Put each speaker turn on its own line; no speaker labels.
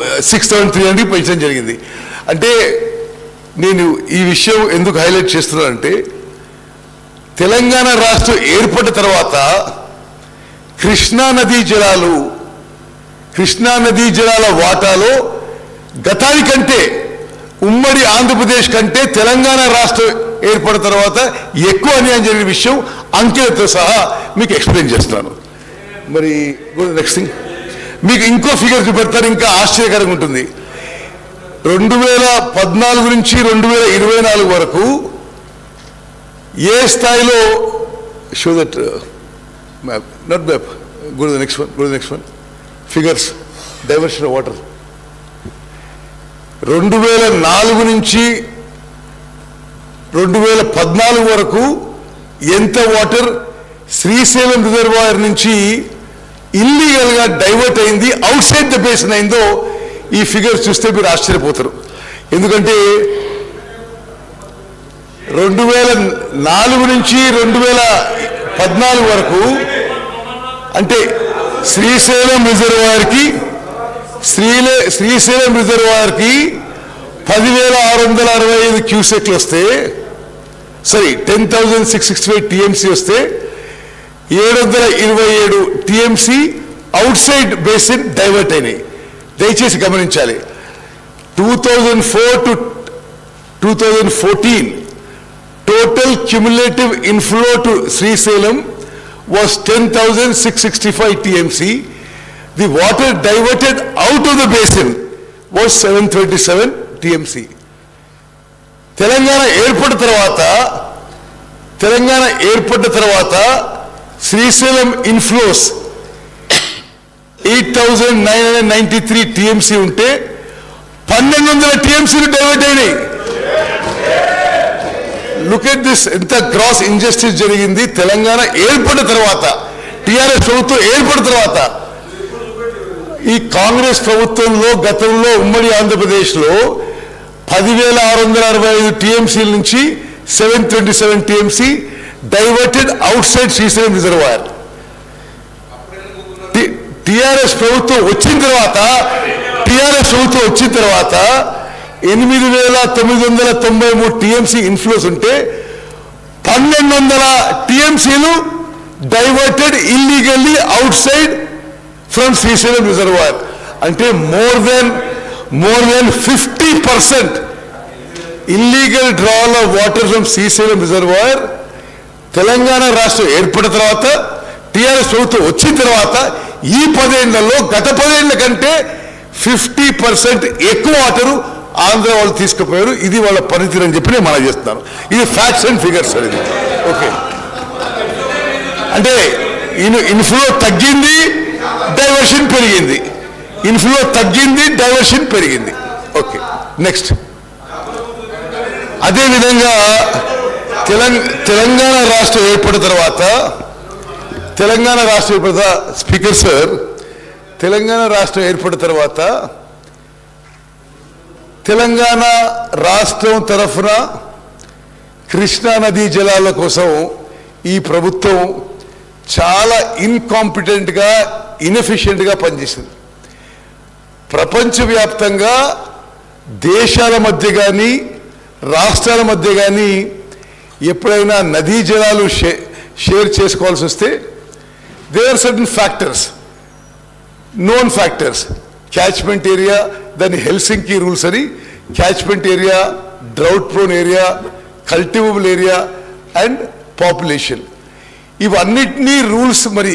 6,300 పెంచడం జరిగింది. అంటే నేను ఈ విషయం ఎందుకు హైలైట్ చేస్తున్నానంటే తెలంగాణ రాష్ట్రం ఏర్పడిన తర్వాత కృష్ణా నదీ జలాల వాటాలో గతానికంటే ఉమ్మడి ఆంధ్రప్రదేశ్ కంటే తెలంగాణ రాష్ట్రం ఏర్పడిన తర్వాత ఎక్కువ అన్యాయం జరిగిన విషయం అంకెలతో సహా మీకు ఎక్స్ప్లెయిన్ చేస్తున్నాను. మరి నెక్స్ట్ థింగ్ మీకు ఇంకో ఫిగర్ చూపెడతారు, ఇంకా ఆశ్చర్యకరంగా ఉంటుంది. 2014 నుంచి 2024 వరకు ఏ స్థాయిలో show that map, not map, go to the next one figures, diversion of water. 2004 నుంచి 2014 వరకు ఎంత వాటర్ శ్రీశైలం రిజర్వాయర్ నుంచి ఇల్లీగల్ గా డైవర్ట్ అయింది, అవుట్ సైడ్ ద బేసిన్ అయిందో ఈ ఫిగర్ చూస్తే మీరు ఆశ్చర్యపోతారు. ఎందుకంటే 2004 నుంచి 2014 వరకు అంటే శ్రీశైలం రిజర్వాయర్ కి 10,665 క్యూసెక్లు వస్తే, సారీ 10,665 టీఎంసీ వస్తే 727 TMC out side basin divert అయినాయి. దయచేసి గమనించాలి. 2004 to 2014 total cumulative inflow to Srisailam was 10,665 TMC. The water diverted out of the basin was 737 TMC. Telangana ఏర్పడిన తర్వాత శ్రీశైలం ఇన్ఫ్లోస్ 8,993 టీఎంసీ ఉంటే 1,200 టీఎంసీలు డైవర్ట్ అయినాయి. లుక్ ఎట్ దిస్, ఎంత గ్రాస్ ఇంజస్టిస్ జరిగింది తెలంగాణ ఏర్పడిన తర్వాత, టిఆర్ఎస్ ప్రభుత్వం ఏర్పడిన తర్వాత. ఈ కాంగ్రెస్ ప్రభుత్వంలో గతంలో ఉమ్మడి ఆంధ్రప్రదేశ్లో 10,665 టీఎంసీల నుంచి 727 TMC diverted outside Srisailam reservoir. TRS ప్రభుత్వం వచ్చిన తర్వాత 8,993 టీఎంసీ ఇన్ఫ్లోస్ ఉంటే 1,200 టీఎంసీలు diverted illegally outside from Srisailam reservoir. అంటే more than 50% illegal drawal of water from Srisailam reservoir Telangana రాష్ట్రం ఏర్పడిన తర్వాత, టిఆర్ఎస్ ప్రభుత్వం వచ్చిన తర్వాత ఈ 10 ఏళ్లలో గత 10 ఏళ్ల కంటే 50% ఎక్కువ వాటరు ఆంధ్ర వాళ్ళు తీసుకుపోయారు. ఇది వాళ్ళ పనితీరు అని చెప్పి నేను మనం చేస్తున్నాను. ఇది ఫ్యాక్ట్స్ అండ్ ఫిగర్స్ అనేది. ఓకే, అంటే ఇన్ఫ్లో తగ్గింది, డైవర్షన్ పెరిగింది. ఇన్ఫ్లో తగ్గింది, డైవర్షన్ పెరిగింది. Okay, next. అదేవిధంగా తెలంగాణ రాష్ట్రం ఏర్పడిన తర్వాత స్పీకర్ సార్, తెలంగాణ రాష్ట్రం ఏర్పడిన తర్వాత తెలంగాణ రాష్ట్రం తరఫున కృష్ణా నదీ జలాల కోసం ఈ ప్రభుత్వం చాలా ఇన్కాంపిటెంట్గా, ఇన్ఎఫిషియెంట్గా పనిచేసింది. ప్రపంచవ్యాప్తంగా దేశాల మధ్య కానీ రాష్ట్రాల మధ్య కానీ ఎప్పుడైనా నదీ జలాలు షేర్ చేసుకోవాల్సి వస్తే there are certain factors, known factors. Catchment area, దాని హెల్సింకి రూల్స్ అని, catchment area, drought prone area, cultivable area and population. ఇవన్నిటినీ రూల్స్ మరి